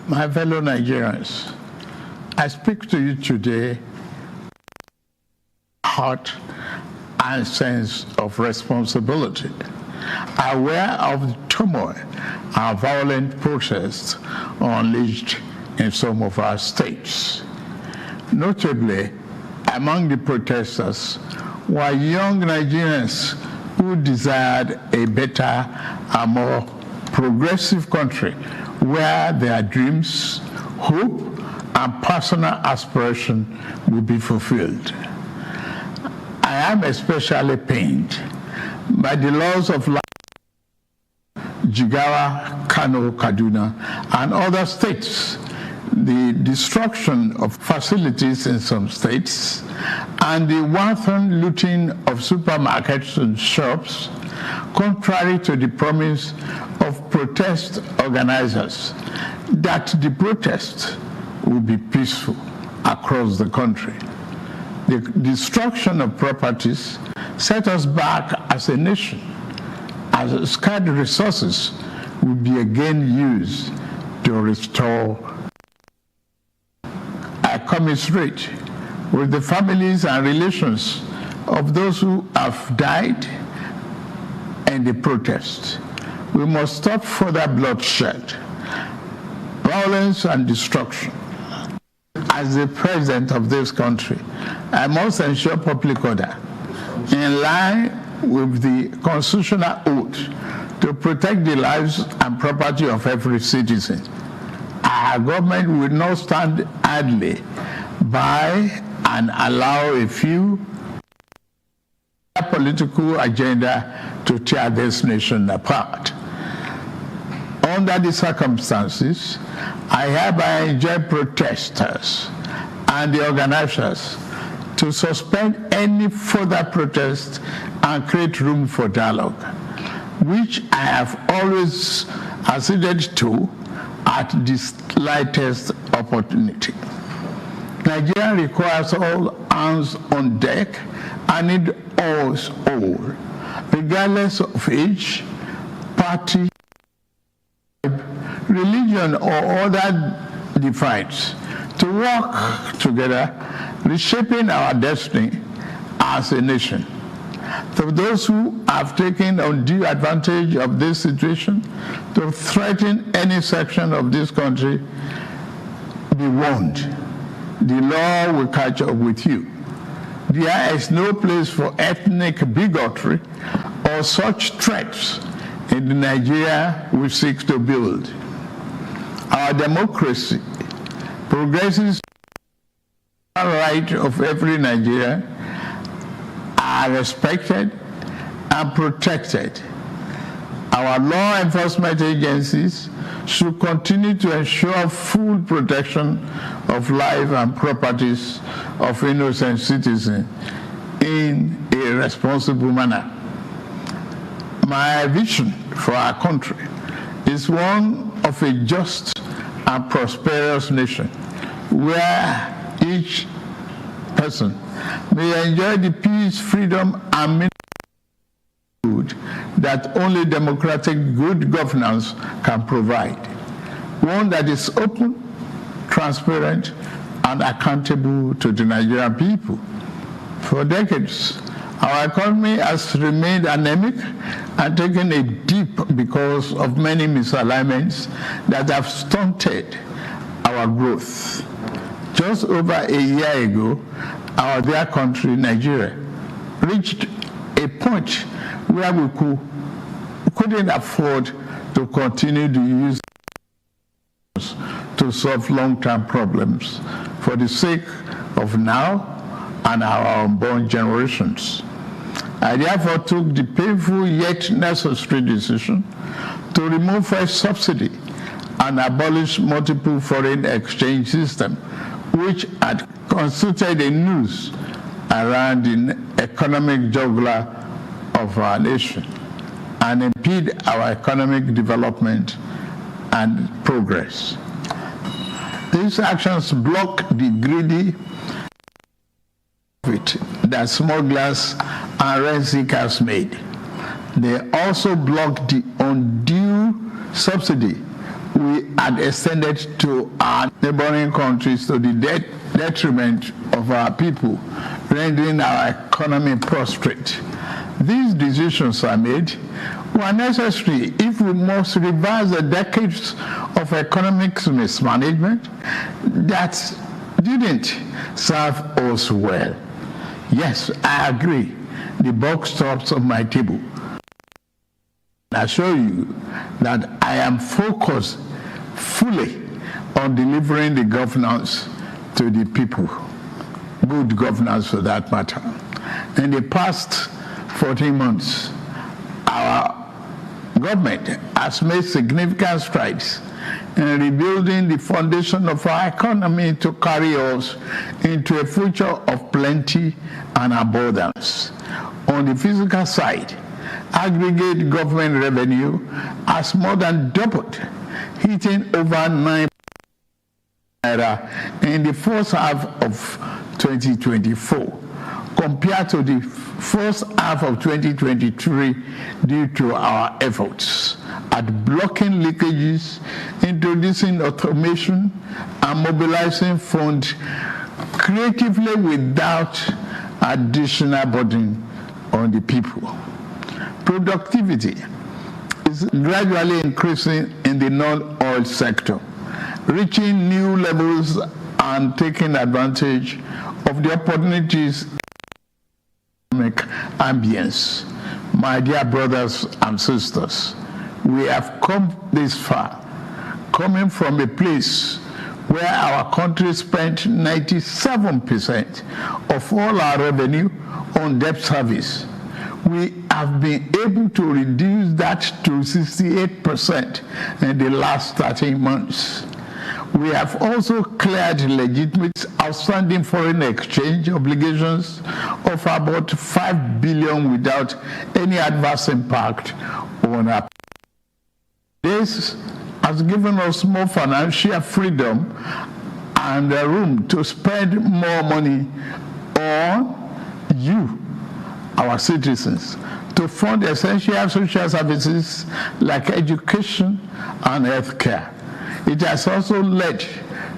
My fellow Nigerians, I speak to you today heart and sense of responsibility, aware of the turmoil and violent protests unleashed in some of our states. Notably, among the protesters were young Nigerians who desired a better and more progressive country where their dreams, hope, and personal aspiration will be fulfilled. I am especially pained by the loss of life in Jigawa, Kano, Kaduna, and other states, the destruction of facilities in some states, and the wanton looting of supermarkets and shops, contrary to the promise of protest organizers that the protest will be peaceful across the country. The destruction of properties set us back as a nation, as scarce resources will be again used to restore. I commiserate with the families and relations of those who have died in the protest. We must stop further bloodshed, violence, and destruction. As the president of this country, I must ensure public order in line with the constitutional oath to protect the lives and property of every citizen. Our government will not stand idly by and allow a few political agenda to tear this nation apart. Under the circumstances, I hereby enjoin protesters and the organizers to suspend any further protest and create room for dialogue, which I have always acceded to at the slightest opportunity. Nigeria requires all hands on deck and need us all, regardless of age, party, religion, or other divides, to work together, reshaping our destiny as a nation. To those who have taken undue advantage of this situation to threaten any section of this country, be warned. The law will catch up with you. There is no place for ethnic bigotry or such threats in the Nigeria we seek to build. Our democracy progresses the right of every Nigerian are respected and protected. Our law enforcement agencies should continue to ensure full protection of life and properties of innocent citizens in a responsible manner. My vision for our country is one of a just and prosperous nation where each person may enjoy the peace, freedom, and good that only democratic good governance can provide. One that is open, transparent, and accountable to the Nigerian people. For decades, our economy has remained anemic and taken a dip because of many misalignments that have stunted our growth. Just over a year ago, our dear country, Nigeria, reached a point where we couldn't afford to continue to use to solve long-term problems for the sake of now and our unborn generations. I therefore took the painful yet necessary decision to remove a subsidy and abolish multiple foreign exchange system, which had constituted a noose around the economic jugular of our nation and impede our economic development and progress. These actions block the greedy profit that smugglers and rent seekers made. They also block the undue subsidy we had extended to our neighboring countries to the detriment of our people, rendering our economy prostrate. These decisions are made were necessary if we must reverse the decades of economic mismanagement that didn't serve us well. Yes, I agree. The buck stops on my table. I assure you that I am focused fully on delivering the governance to the people, good governance for that matter. In the past 14 months, our government has made significant strides in rebuilding the foundation of our economy to carry us into a future of plenty and abundance. On the physical side, aggregate government revenue has more than doubled, hitting over 9 in the first half of 2024 compared to the first half of 2023 due to our efforts at blocking leakages, introducing automation, and mobilizing funds creatively without additional burden on the people. Productivity is gradually increasing in the non-oil sector, reaching new levels and taking advantage of the opportunities in the economic ambience. My dear brothers and sisters, we have come this far, coming from a place where our country spent 97% of all our revenue on debt service. We have been able to reduce that to 68% in the last 13 months. We have also cleared legitimate outstanding foreign exchange obligations of about $5 billion without any adverse impact on our. This has given us more financial freedom and room to spend more money on you, our citizens, to fund essential social services like education and health care. It has also led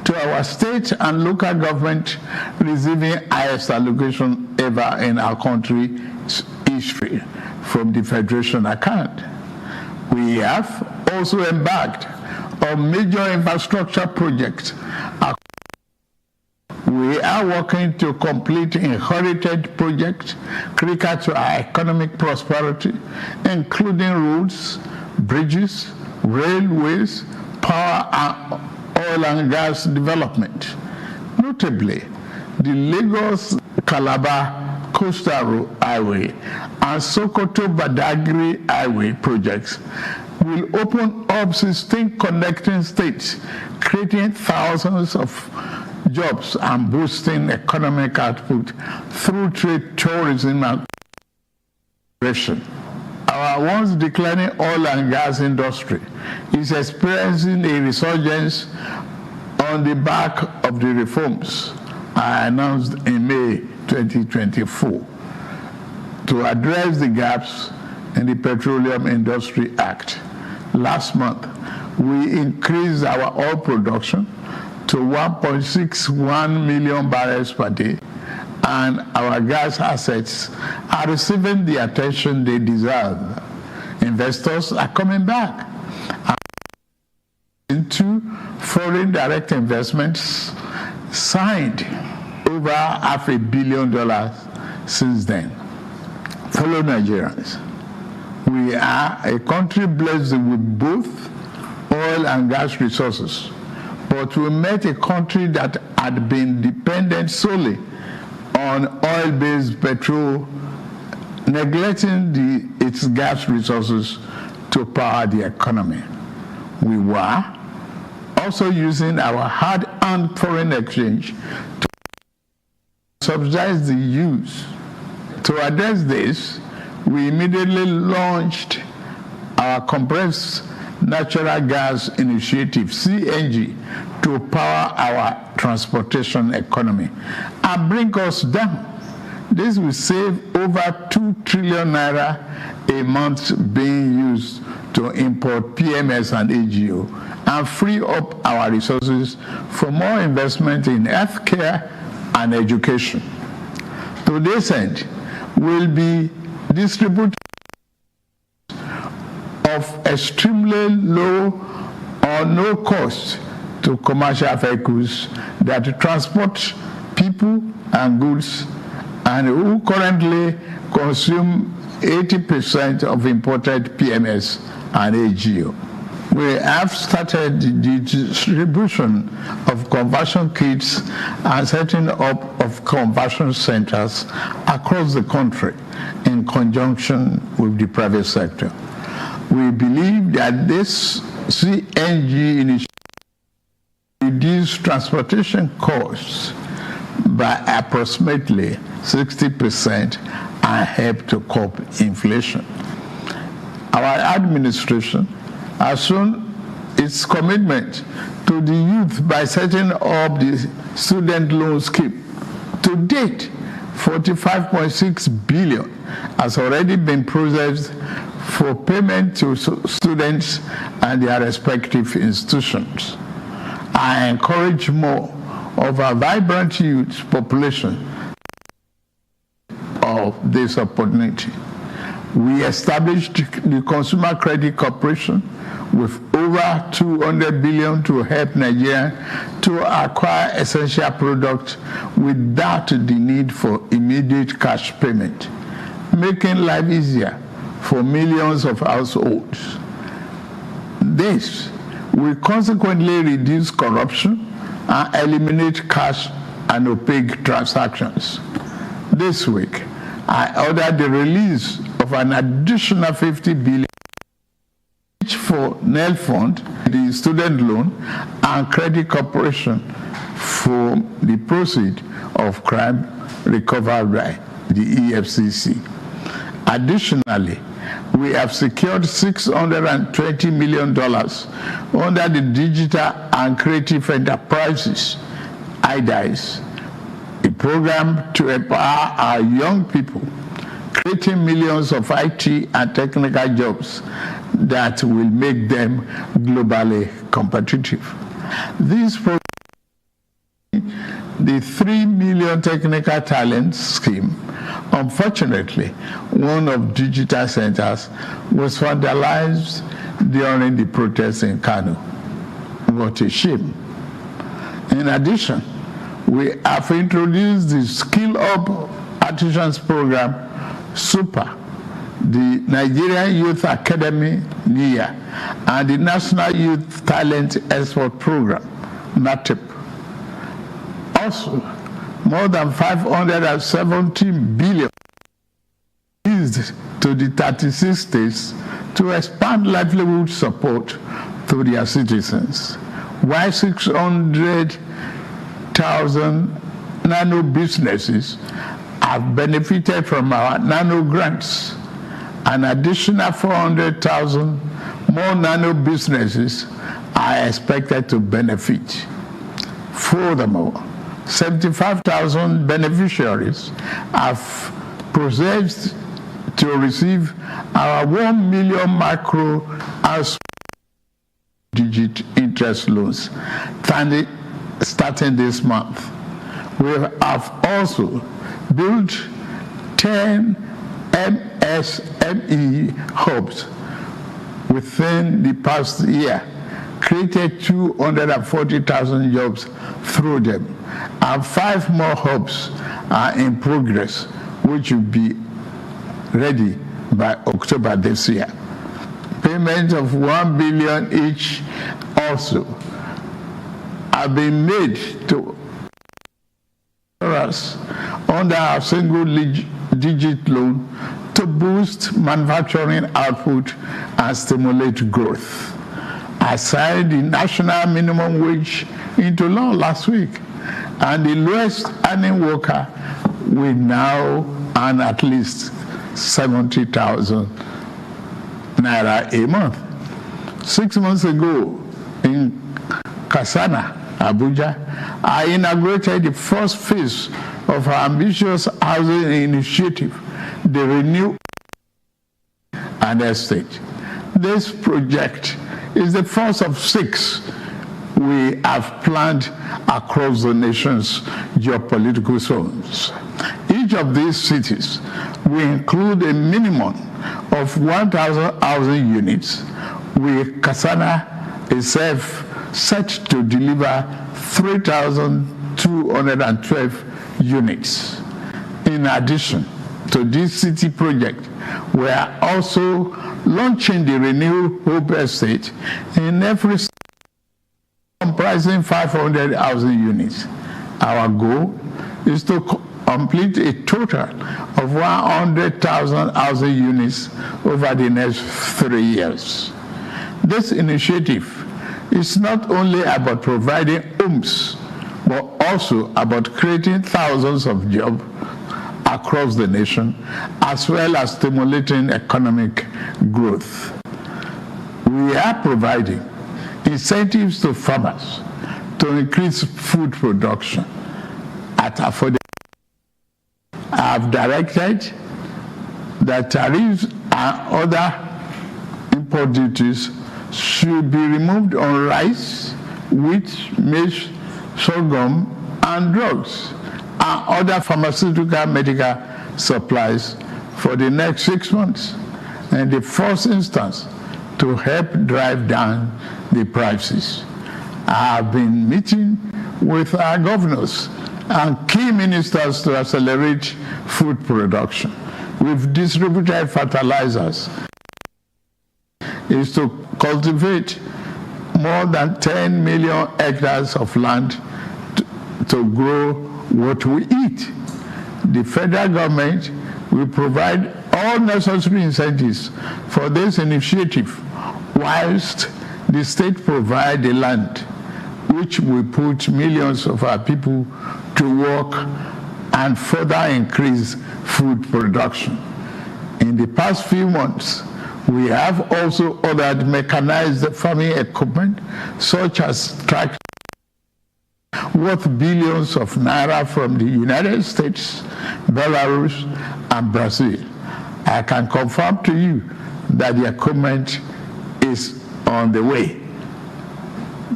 to our state and local government receiving highest allocation ever in our country's history from the Federation account. We have also embarked on major infrastructure projects. We are working to complete inherited projects critical to our economic prosperity, including roads, bridges, railways, power and oil and gas development. Notably, the Lagos-Calabar Coastal Highway and Sokoto-Badagry Highway projects will open up 16 connecting states, creating thousands of jobs and boosting economic output through trade, tourism, and migration. Our once declining oil and gas industry is experiencing a resurgence on the back of the reforms I announced in May 2024 to address the gaps in the Petroleum Industry Act. Last month, we increased our oil production to 1.61 million barrels per day, and our gas assets are receiving the attention they deserve. Investors are coming back into foreign direct investments, signed over $500 million since then. Fellow Nigerians, we are a country blessed with both oil and gas resources, but we met a country that had been dependent solely on oil-based petrol, neglecting its gas resources to power the economy. We were also using our hard-earned foreign exchange to subsidize the use. To address this, we immediately launched our compressed natural gas initiative, CNG, to power our transportation economy and bring us down. This will save over 2 trillion naira a month being used to import PMS and AGO and free up our resources for more investment in healthcare and education. To this end, we'll be distributing of extremely low or no cost to commercial vehicles that transport people and goods and who currently consume 80% of imported PMS and AGO. We have started the distribution of conversion kits and setting up of conversion centers across the country in conjunction with the private sector. We believe that this CNG initiative will reduce transportation costs by approximately 60% and help to curb inflation. Our administration has shown its commitment to the youth by setting up the student loan scheme. To date, 45.6 billion has already been processed for payment to students and their respective institutions. I encourage more of our vibrant youth population of this opportunity. We established the Consumer Credit Corporation with over 200 billion to help Nigeria to acquire essential products without the need for immediate cash payment, making life easier for millions of households. This will consequently reduce corruption and eliminate cash and opaque transactions. This week, I ordered the release of an additional 50 billion each for NEL Fund, the student loan, and Credit Corporation for the proceeds of crime recovered by the EFCC. Additionally, we have secured $620 million under the Digital and Creative Enterprises, IDICE, a program to empower our young people, creating millions of IT and technical jobs that will make them globally competitive. This program, the 3 million technical talent scheme, unfortunately, one of digital centers was vandalized during the protests in Kano. What a shame. In addition, we have introduced the Skill Up Artisans Program, SUPER, the Nigerian Youth Academy, NIA, and the National Youth Talent Export Program, NATEP. Also, more than 570 billion used to the 36 states to expand livelihood support to their citizens, while 600,000 nano businesses have benefited from our nano grants. An additional 400,000 more nano businesses are expected to benefit. Furthermore, 75,000 beneficiaries have processed to receive our 1 million micro and digit interest loans starting this month. We have also built 10 MSME hubs within the past year, created 240,000 jobs through them, and 5 more hubs are in progress, which will be ready by October this year. Payment of 1 billion each also have been made to us under our single digit loan to boost manufacturing output and stimulate growth. I signed the national minimum wage into law last week, and the lowest earning worker will now earn at least 70,000 naira a month. 6 months ago in Kasana, Abuja, I inaugurated the first phase of our ambitious housing initiative, the Renew and Estate. This project is the first of 6 we have planned across the nation's geopolitical zones. Each of these cities will include a minimum of 1,000 housing units, with Kasana itself set to deliver 3,212 units. In addition to this city project, we are also launching the Renew Hope Estate in every city, comprising 500 housing units. Our goal is to complete a total of 100,000 housing units over the next 3 years. This initiative is not only about providing homes, but also about creating thousands of jobs across the nation, as well as stimulating economic growth. We are providing incentives to farmers to increase food production at affordable. I have directed that tariffs and other import duties should be removed on rice, wheat, maize, sorghum, and drugs, and other pharmaceutical medical supplies for the next 6 months, in the first instance, to help drive down the prices. I have been meeting with our governors and key ministers to accelerate food production. We've distributed fertilizers. Is to cultivate more than 10 million hectares of land to grow what we eat. The federal government will provide all necessary incentives for this initiative, whilst the state provide the land, which will put millions of our people to work and further increase food production. In the past few months, we have also ordered mechanized farming equipment, such as tractors, worth billions of naira from the United States, Belarus, and Brazil. I can confirm to you that the equipment is on the way.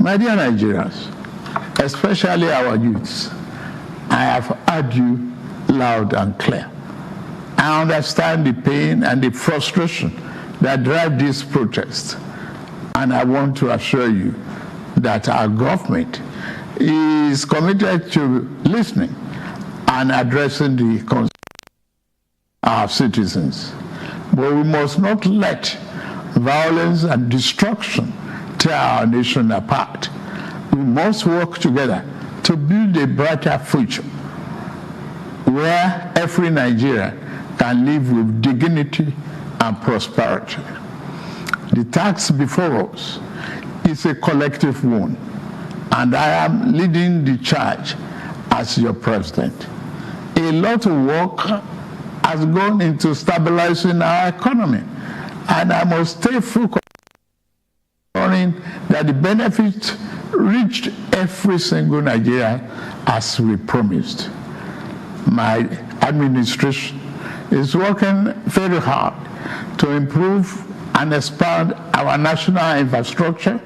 My dear Nigerians, especially our youths, I have heard you loud and clear. I understand the pain and the frustration that drive this protest, and I want to assure you that our government is committed to listening and addressing the concerns of our citizens. But we must not let violence and destruction tear our nation apart. We must work together to build a brighter future where every Nigerian can live with dignity and prosperity. The task before us is a collective one, and I am leading the charge as your president. A lot of work has gone into stabilizing our economy, and I must stay focused on ensuring that the benefits reached every single Nigerian as we promised. My administration is working very hard to improve and expand our national infrastructure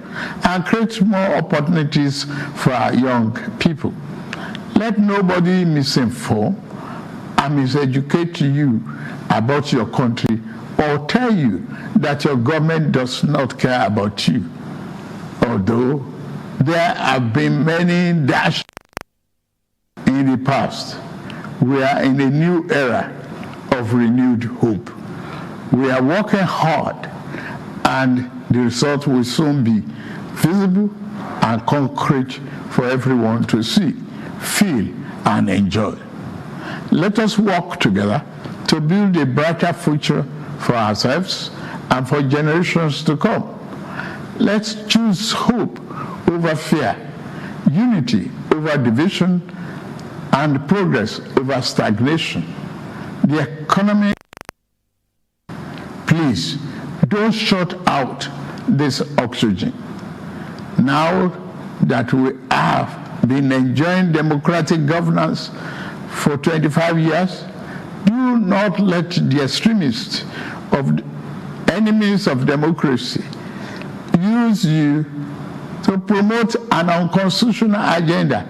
and create more opportunities for our young people. Let nobody misinform and miseducate you about your country or tell you that your government does not care about you. Although there have been many dashes in the past, we are in a new era of renewed hope. We are working hard, and the result will soon be visible and concrete for everyone to see, feel, and enjoy. Let us work together to build a brighter future for ourselves and for generations to come. Let's choose hope over fear, unity over division, and progress over stagnation. The economy, please don't shut out this oxygen. Now that we have been enjoying democratic governance for 25 years, do not let the extremists of enemies of democracy use you to promote an unconstitutional agenda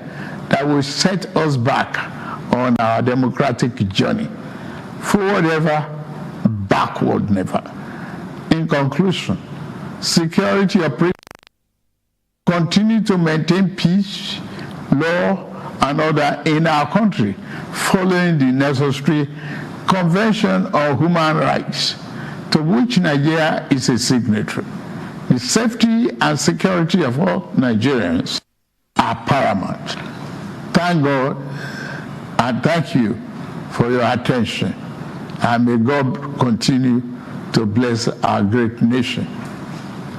that will set us back on our democratic journey. Forward ever, backward never. In conclusion, security operators continue to maintain peace, law, and order in our country, following the necessary Convention on Human Rights, to which Nigeria is a signatory. The safety and security of all Nigerians are paramount. Thank God and thank you for your attention. And may God continue to bless our great nation.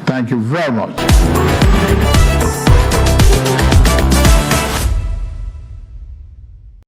Thank you very much.